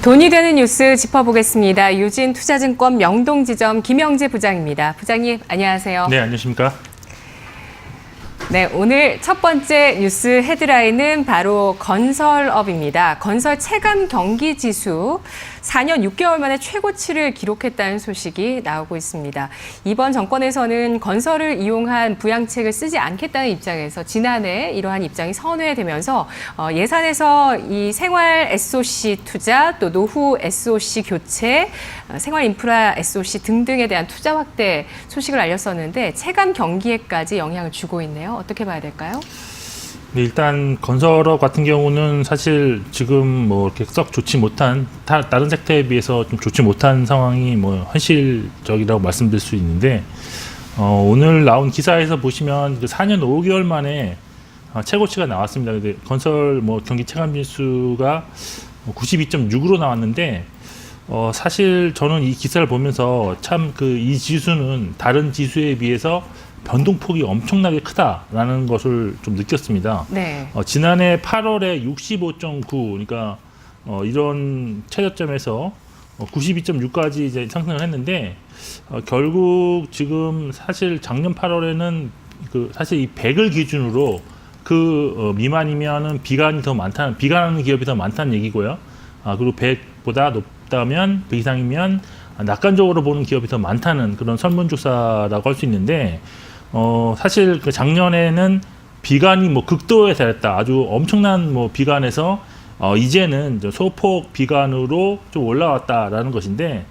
돈이 되는 뉴스 짚어보겠습니다. 유진투자증권 명동지점 김영재 부장입니다. 부장님, 안녕하세요. 네, 안녕하십니까? 네, 오늘 첫 번째 뉴스 헤드라인은 바로 건설업입니다. 건설 체감 경기 지수 4년 6개월 만에 최고치를 기록했다는 소식이 나오고 있습니다. 이번 정권에서는 건설을 이용한 부양책을 쓰지 않겠다는 입장에서 지난해 이러한 입장이 선회되면서 예산에서 이 생활 SOC 투자, 또 노후 SOC 교체, 생활 인프라 SOC 등등에 대한 투자 확대 소식을 알렸었는데 체감 경기에까지 영향을 주고 있네요. 어떻게 봐야 될까요? 네, 일단 건설업 같은 경우는 사실 지금 뭐 이렇게 썩 좋지 못한 다른 섹터에 비해서 좀 좋지 못한 상황이 뭐 현실적이라고 말씀드릴 수 있는데 오늘 나온 기사에서 보시면 그 4년 5개월 만에 최고치가 나왔습니다. 근데 건설 뭐 경기 체감 지수가 92.6으로 나왔는데 사실 저는 이 기사를 보면서 참 그 이 지수는 다른 지수에 비해서 변동폭이 엄청나게 크다라는 것을 좀 느꼈습니다. 네. 지난해 8월에 65.9, 그러니까 이런 최저점에서 92.6까지 이제 상승을 했는데 결국 지금 사실 작년 8월에는 그 사실 이 100을 기준으로 그 미만이면은 비관하는 기업이 더 많다는 얘기고요. 그리고 100보다 높다면 100 이상이면 낙관적으로 보는 기업이 더 많다는 그런 설문조사라고 할 수 있는데 사실 그 작년에는 비관이 뭐 극도에 달했다. 아주 엄청난 뭐 비관에서 이제는 소폭 비관으로 좀 올라왔다라는 것인데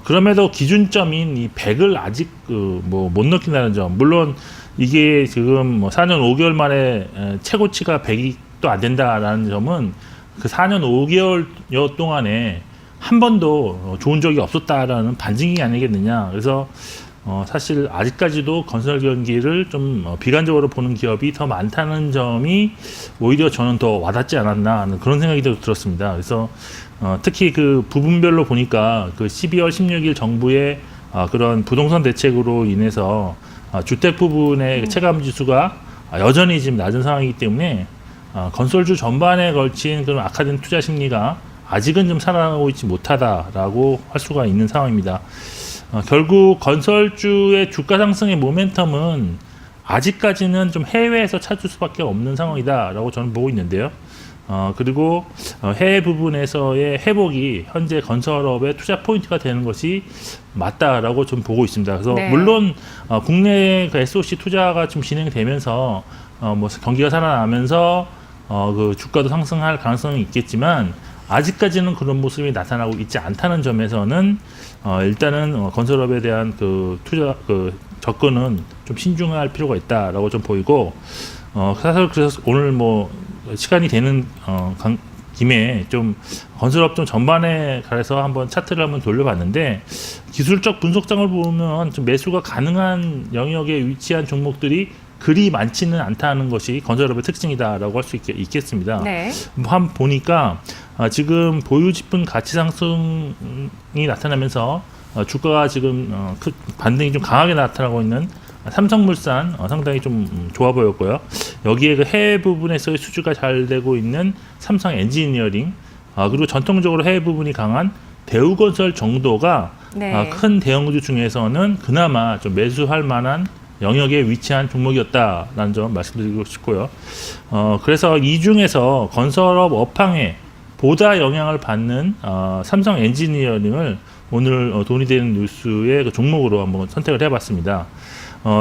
그럼에도 기준점인 이 100을 아직 뭐 못 넘긴다는 점. 물론 이게 지금 뭐 4년 5개월 만에 최고치가 100이 또 안 된다라는 점은 그 4년 5개월 동안에 한 번도 좋은 적이 없었다라는 반증이 아니겠느냐. 그래서 사실 아직까지도 건설 경기를 좀 비관적으로 보는 기업이 더 많다는 점이 오히려 저는 더 와닿지 않았나 하는 그런 생각이 들었습니다. 그래서 특히 그 부분별로 보니까 그 12월 16일 정부의 그런 부동산 대책으로 인해서 주택 부분의 체감 지수가 여전히 지금 낮은 상황이기 때문에 건설주 전반에 걸친 그런 악화된 투자 심리가 아직은 좀 살아나고 있지 못하다라고 할 수가 있는 상황입니다. 결국 건설주의 주가 상승의 모멘텀은 아직까지는 좀 해외에서 찾을 수밖에 없는 상황이다라고 저는 보고 있는데요. 그리고 해외 부분에서의 회복이 현재 건설업의 투자 포인트가 되는 것이 맞다라고 좀 보고 있습니다. 그래서 네. 물론 국내 그 SOC 투자가 좀 진행되면서 뭐 경기가 살아나면서 그 주가도 상승할 가능성이 있겠지만 아직까지는 그런 모습이 나타나고 있지 않다는 점에서는 일단은 건설업에 대한 그 투자 접근은 좀 신중할 필요가 있다라고 좀 보이고 사실 그래서 오늘 뭐 시간이 되는 김에 좀 건설업 좀 전반에 가서 한번 차트를 한번 돌려봤는데 기술적 분석장을 보면 좀 매수가 가능한 영역에 위치한 종목들이 그리 많지는 않다는 것이 건설업의 특징이다라고 할 수 있겠습니다. 네. 한번 보니까 지금 보유지분 가치 상승이 나타나면서 주가가 지금 반등이 좀 강하게 나타나고 있는 삼성물산 상당히 좀 좋아 보였고요. 여기에 그 해외 부분에서의 수주가 잘 되고 있는 삼성 엔지니어링 그리고 전통적으로 해외 부분이 강한 대우건설 정도가 네. 큰 대형주 중에서는 그나마 좀 매수할 만한 영역에 위치한 종목이었다라는 점 말씀드리고 싶고요. 그래서 이 중에서 건설업 업황에 보다 영향을 받는 삼성 엔지니어링을 오늘 돈이 되는 뉴스의 그 종목으로 한번 선택을 해봤습니다.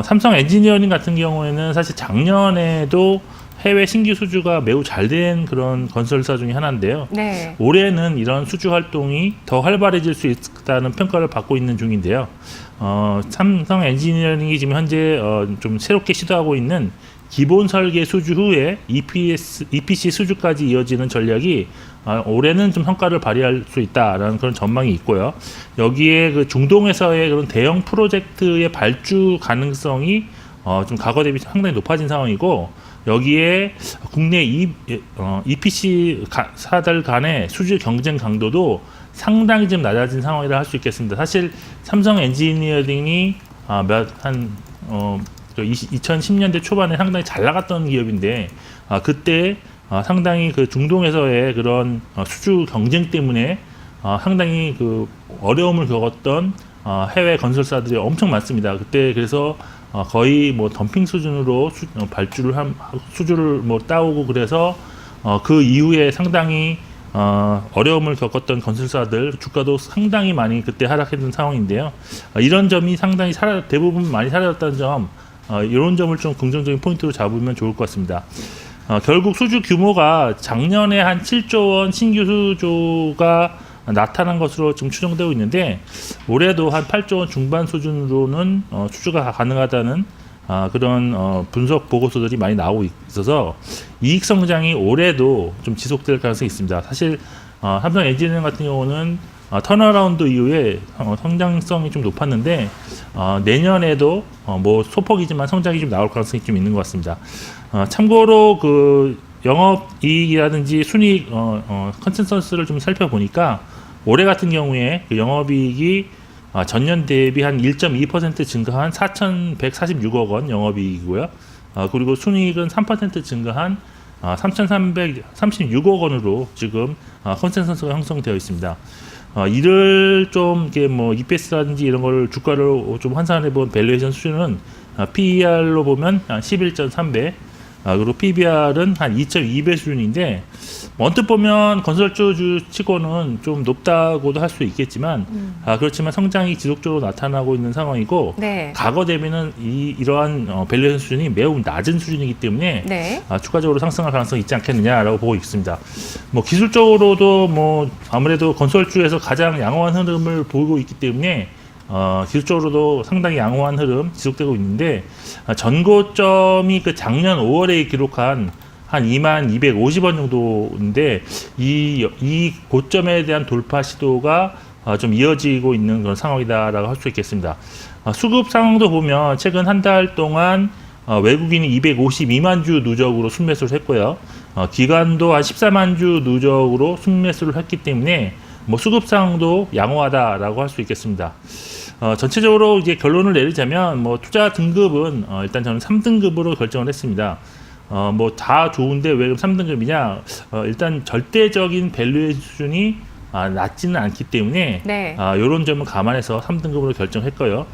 삼성 엔지니어링 같은 경우에는 사실 작년에도 해외 신규 수주가 매우 잘 된 그런 건설사 중에 하나인데요. 네. 올해는 이런 수주 활동이 더 활발해질 수 있다는 평가를 받고 있는 중인데요. 삼성 엔지니어링이 지금 현재 좀 새롭게 시도하고 있는 기본 설계 수주 후에 EPC 수주까지 이어지는 전략이 올해는 좀 성과를 발휘할 수 있다라는 그런 전망이 있고요. 여기에 그 중동에서의 그런 대형 프로젝트의 발주 가능성이 좀 과거 대비 상당히 높아진 상황이고 여기에 국내 EPC 사들 간의 수주 경쟁 강도도 상당히 좀 낮아진 상황이라 할 수 있겠습니다. 사실 삼성 엔지니어링이 2010년대 초반에 상당히 잘 나갔던 기업인데 그때 상당히 그 중동에서의 그런 수주 경쟁 때문에 상당히 그 어려움을 겪었던 해외 건설사들이 엄청 많습니다. 그때 그래서 거의 뭐 덤핑 수준으로 수주를 뭐 따오고 그래서 그 이후에 상당히 어려움을 겪었던 건설사들 주가도 상당히 많이 그때 하락했던 상황인데요. 이런 점이 상당히 대부분 많이 사라졌다는 점, 이런 점을 좀 긍정적인 포인트로 잡으면 좋을 것 같습니다. 결국 수주 규모가 작년에 한 7조 원 신규 수주가 나타난 것으로 지금 추정되고 있는데 올해도 한 8조 원 중반 수준으로는 수주가 가능하다는 그런 분석 보고서들이 많이 나오고 있어서 이익 성장이 올해도 좀 지속될 가능성이 있습니다. 사실 삼성 엔지니어링 같은 경우는 턴어라운드 이후에 성장성이 좀 높았는데 내년에도 뭐 소폭이지만 성장이 좀 나올 가능성이 좀 있는 것 같습니다. 참고로 그 영업이익이라든지 순이익 컨센서스를 좀 살펴보니까 올해 같은 경우에 그 영업이익이 전년 대비 한 1.2% 증가한 4,146억 원 영업이익이고요. 그리고 순이익은 3% 증가한 3,336억 원으로 지금 컨센서스가 형성되어 있습니다. 이를 좀 이게 뭐 EPS라든지 이런 걸 주가를 좀 환산해 본 밸류에이션 수준은 PER로 보면 한 11.3배, 그리고 PBR은 한 2.2배 수준인데 언뜻 보면 건설주 치고는 좀 높다고도 할 수 있겠지만 그렇지만 성장이 지속적으로 나타나고 있는 상황이고 네. 과거 대비는 이러한 밸류에이션 수준이 매우 낮은 수준이기 때문에 네. 추가적으로 상승할 가능성이 있지 않겠느냐라고 보고 있습니다. 뭐 기술적으로도 뭐 아무래도 건설주에서 가장 양호한 흐름을 보이고 있기 때문에 기술적으로도 상당히 양호한 흐름 지속되고 있는데 전고점이 그 작년 5월에 기록한 한 2250원 정도인데 이 고점에 대한 돌파 시도가 좀 이어지고 있는 그런 상황이다라고 할 수 있겠습니다. 수급 상황도 보면 최근 한 달 동안 외국인이 252만 주 누적으로 순매수를 했고요. 기관도 한 14만 주 누적으로 순매수를 했기 때문에 뭐 수급 상황도 양호하다라고 할 수 있겠습니다. 전체적으로 이제 결론을 내리자면 뭐 투자 등급은 일단 저는 3등급으로 결정을 했습니다. 뭐 다 좋은데 왜 3등급이냐? 일단 절대적인 밸류의 수준이 낮지는 않기 때문에 네. 이런 점을 감안해서 3등급으로 결정했고요.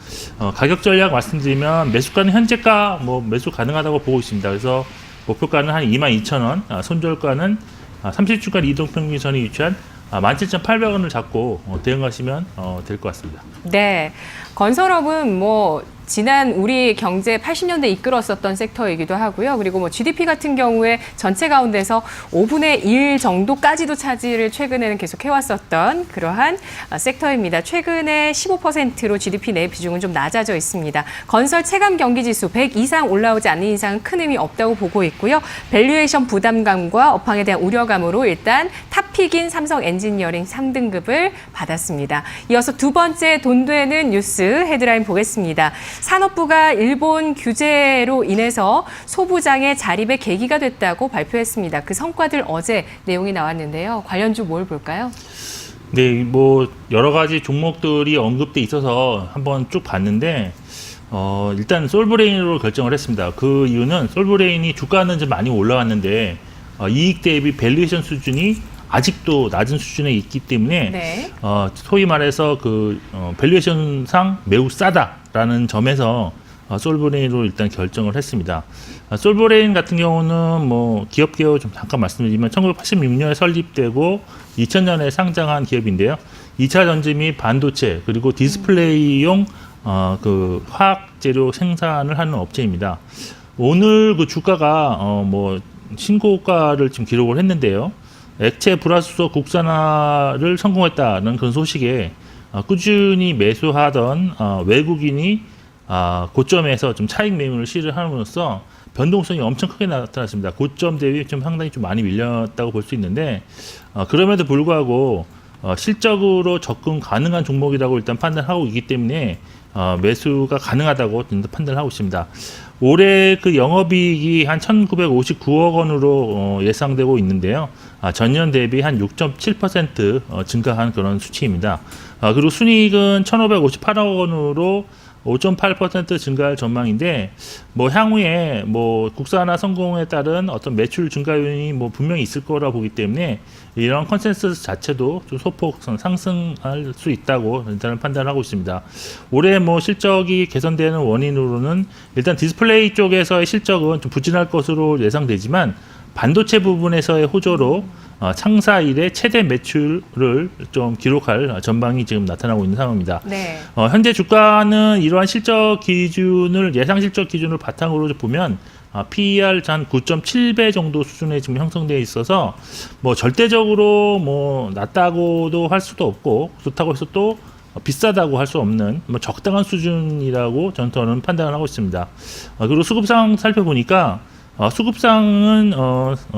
가격 전략 말씀드리면 매수가는 현재가 뭐 매수 가능하다고 보고 있습니다. 그래서 목표가는 한 22,000원, 손절가는 30주간 이동평균선이 위치한 17,800원을 잡고 대응하시면 될 것 같습니다. 네. 건설업은 뭐 지난 우리 경제 80년대 이끌었었던 섹터이기도 하고요. 그리고 뭐 GDP 같은 경우에 전체 가운데서 5분의 1 정도까지도 차지를 최근에는 계속 해왔었던 그러한 섹터입니다. 최근에 15%로 GDP 내 비중은 좀 낮아져 있습니다. 건설 체감 경기 지수 100 이상 올라오지 않는 이상은 큰 의미 없다고 보고 있고요. 밸류에이션 부담감과 업황에 대한 우려감으로 일단 탑픽인 삼성 엔지니어링 3등급을 받았습니다. 이어서 두 번째 돈 되는 뉴스 헤드라인 보겠습니다. 산업부가 일본 규제로 인해서 소부장의 자립의 계기가 됐다고 발표했습니다. 그 성과들 어제 내용이 나왔는데요. 관련주 뭘 볼까요? 네, 뭐 여러 가지 종목들이 언급돼 있어서 한번 쭉 봤는데 일단 솔브레인으로 결정을 했습니다. 그 이유는 솔브레인이 주가는 좀 많이 올라왔는데 이익 대비 밸류에이션 수준이 아직도 낮은 수준에 있기 때문에 네. 소위 말해서 그 밸류에이션상 매우 싸다라는 점에서 솔브레인으로 일단 결정을 했습니다. 솔브레인 같은 경우는 뭐 기업 개요 좀 잠깐 말씀드리면 1986년에 설립되고 2000년에 상장한 기업인데요. 2차 전지 및 반도체 그리고 디스플레이용 그 화학 재료 생산을 하는 업체입니다. 오늘 그 주가가 뭐 신고가를 지금 기록을 했는데요. 액체 불화수소 국산화를 성공했다는 그런 소식에 꾸준히 매수하던 외국인이 고점에서 좀 차익 매물을 시도함으로써 변동성이 엄청 크게 나타났습니다. 고점 대비 좀 상당히 좀 많이 밀렸다고 볼 수 있는데 그럼에도 불구하고 실적으로 접근 가능한 종목이라고 일단 판단하고 있기 때문에 매수가 가능하다고 판단을 하고 있습니다. 올해 그 영업이익이 한 1,959억 원으로 예상되고 있는데요. 전년 대비 한 6.7% 증가한 그런 수치입니다. 그리고 순이익은 1,558억 원으로 5.8% 증가할 전망인데 뭐 향후에 뭐 국산화 성공에 따른 어떤 매출 증가 요인이 뭐 분명히 있을 거라 보기 때문에 이런 컨센서스 자체도 좀 소폭 상승할 수 있다고 일단 판단하고 있습니다. 올해 뭐 실적이 개선되는 원인으로는 일단 디스플레이 쪽에서의 실적은 좀 부진할 것으로 예상되지만 반도체 부분에서의 호조로 창사 이래 최대 매출을 좀 기록할 전망이 지금 나타나고 있는 상황입니다. 네. 현재 주가는 이러한 실적 기준을 예상 실적 기준을 바탕으로 보면 PER 한 9.7배 정도 수준에 지금 형성되어 있어서 뭐 절대적으로 뭐 낮다고도 할 수도 없고 좋다고 해서 또 비싸다고 할 수 없는 뭐 적당한 수준이라고 저는 판단을 하고 있습니다. 그리고 수급상 살펴보니까 수급상은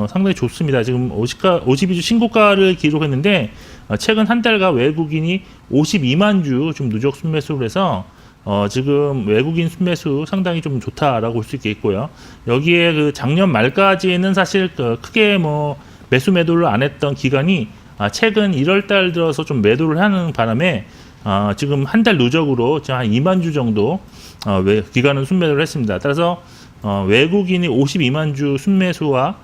상당히 좋습니다. 지금 52주 신고가를 기록했는데 최근 한 달간 외국인이 52만 주 좀 누적 순매수를 해서 지금 외국인 순매수 상당히 좀 좋다라고 볼 수 있겠고요. 여기에 그 작년 말까지는 사실 크게 뭐 매수를 안 했던 기간이 최근 1월 달 들어서 좀 매도를 하는 바람에 지금 한 달 누적으로 한 2만 주 정도 기간은 순매도를 했습니다. 따라서 외국인이 52만 주 순매수와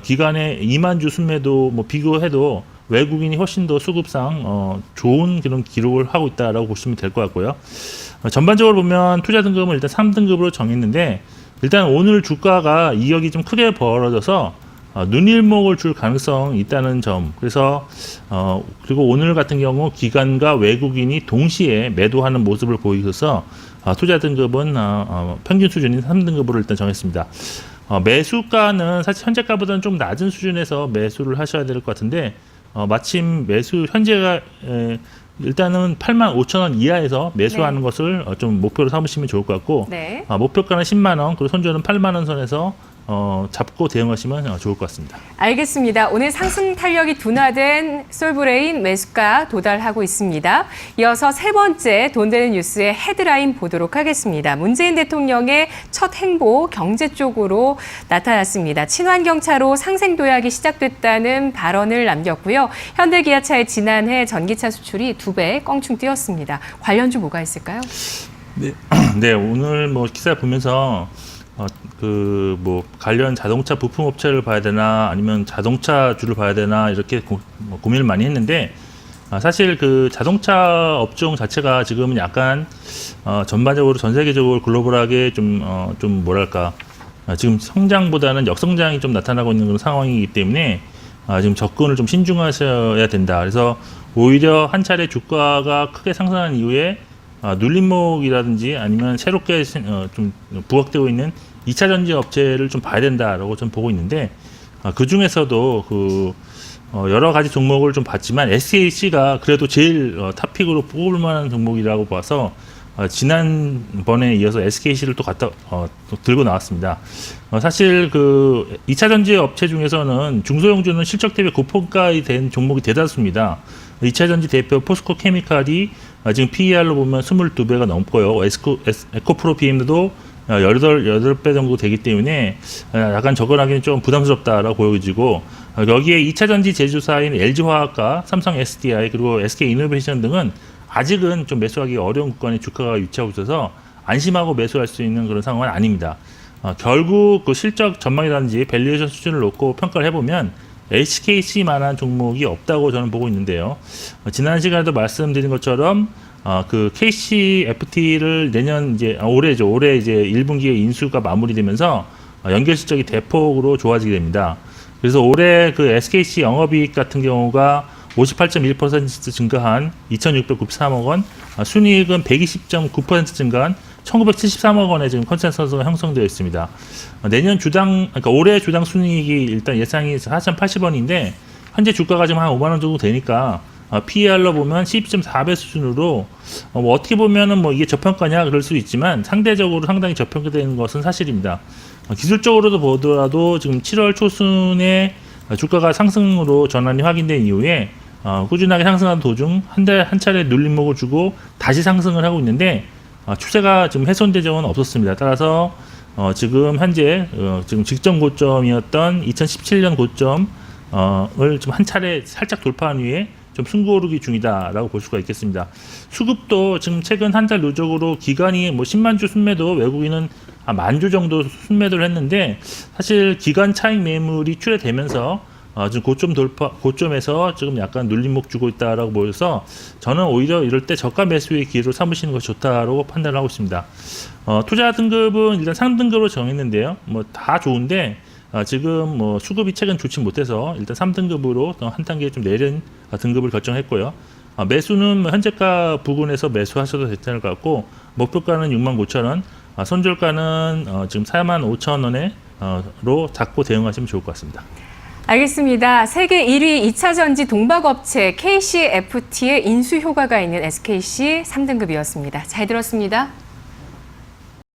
기간의 2만 주 순매도 뭐 비교해도 외국인이 훨씬 더 수급상 좋은 그런 기록을 하고 있다라고 보시면 될 것 같고요. 전반적으로 보면 투자 등급은 일단 3등급으로 정했는데 일단 오늘 주가가 이격이 좀 크게 벌어져서 눈일목을 줄 가능성이 있다는 점. 그래서 그리고 오늘 같은 경우 기관과 외국인이 동시에 매도하는 모습을 보이셔서 투자 등급은 평균 수준인 3등급으로 일단 정했습니다. 매수가는 사실 현재가보다는 좀 낮은 수준에서 매수를 하셔야 될 것 같은데 마침 매수 현재가 일단은 85,000원 이하에서 매수하는 것을 좀 목표로 삼으시면 좋을 것 같고 네. 목표가는 10만 원, 그리고 손절은 8만 원 선에서 잡고 대응하시면 좋을 것 같습니다. 알겠습니다. 오늘 상승 탄력이 둔화된 솔브레인 매수가 도달하고 있습니다. 이어서 세 번째 돈 되는 뉴스의 헤드라인 보도록 하겠습니다. 문재인 대통령의 첫 행보 경제 쪽으로 나타났습니다. 친환경차로 상생 도약이 시작됐다는 발언을 남겼고요. 현대기아차의 지난해 전기차 수출이 2배 껑충 뛰었습니다. 관련주 뭐가 있을까요? 네, 오늘 뭐 기사 보면서 뭐 관련 자동차 부품 업체를 봐야 되나 아니면 자동차주를 봐야 되나 이렇게 고민을 많이 했는데 사실 그 자동차 업종 자체가 지금은 약간 전반적으로 전 세계적으로 글로벌하게 좀 뭐랄까 지금 성장보다는 역성장이 좀 나타나고 있는 그런 상황이기 때문에 지금 접근을 좀 신중하셔야 된다. 그래서 오히려 한 차례 주가가 크게 상승한 이후에 눌림목이라든지 아니면 새롭게 좀 부각되고 있는 2차 전지 업체를 좀 봐야 된다라고 좀 보고 있는데 그 중에서도 여러 가지 종목을 좀 봤지만 SKC가 그래도 제일 탑픽으로 뽑을 만한 종목이라고 봐서 지난번에 이어서 SKC를 또 들고 나왔습니다. 사실 그 2차 전지 업체 중에서는 중소형주는 실적 대비 고평가이 된 종목이 대다수입니다. 2차 전지 대표 포스코 케미칼이 지금 PER로 보면 22배가 넘고요. 에코프로 BM도 8배 정도 되기 때문에 약간 접근하기는 좀 부담스럽다라고 보여지고 여기에 2차 전지 제조사인 LG화학과 삼성 SDI 그리고 SK이노베이션 등은 아직은 좀 매수하기 어려운 구간에 주가가 위치하고 있어서 안심하고 매수할 수 있는 그런 상황은 아닙니다. 결국 그 실적 전망이라든지 밸류에이션 수준을 놓고 평가를 해보면 HKC만한 종목이 없다고 저는 보고 있는데요. 지난 시간에도 말씀드린 것처럼 그 KCFT를 내년 올해 이제 1분기에 인수가 마무리되면서 연결 실적이 대폭으로 좋아지게 됩니다. 그래서 올해 그 SKC 영업이익 같은 경우가 58.1% 증가한 2,693억 원, 순이익은 120.9% 증가한 1,973억 원의 지금 컨센서스가 형성되어 있습니다. 내년 그러니까 올해 주당 순이익이 일단 예상이 4,080원인데 현재 주가가 지금 한 5만 원 정도 되니까 PER로 보면 12.4배 수준으로 뭐 어떻게 보면은 뭐 이게 저평가냐 그럴 수 있지만 상대적으로 상당히 저평가되는 것은 사실입니다. 기술적으로도 보더라도 지금 7월 초순에 주가가 상승으로 전환이 확인된 이후에 꾸준하게 상승하는 도중 한 차례 눌림목을 주고 다시 상승을 하고 있는데 추세가 지금 훼손된 적은 없었습니다. 따라서 지금 현재 지금 직전 고점이었던 2017년 고점을 좀 한 차례 살짝 돌파한 후에 좀 숨고르기 중이다라고 볼 수가 있겠습니다. 수급도 지금 최근 한 달 누적으로 기관이 뭐 10만 주 순매도, 외국인은 10,000주 정도 순매도를 했는데, 사실 기관 차익 매물이 출회되면서 지금 고점에서 지금 약간 눌림목 주고 있다라고 보여서, 저는 오히려 이럴 때 저가 매수의 기회로 삼으시는 것이 좋다라고 판단하고 있습니다. 투자 등급은 일단 3등급으로 정했는데요. 뭐 다 좋은데 지금 뭐 수급이 최근 좋지 못해서 일단 3등급으로 한 단계 좀 내린 등급을 결정했고요. 매수는 현재가 부근에서 매수하셔도 괜찮을 것 같고, 목표가는 65,000원, 손절가는 지금 45,000원으로 잡고 대응하시면 좋을 것 같습니다. 알겠습니다. 세계 1위 2차 전지 동박업체 KCFT의 인수 효과가 있는 SKC 3등급이었습니다. 잘 들었습니다.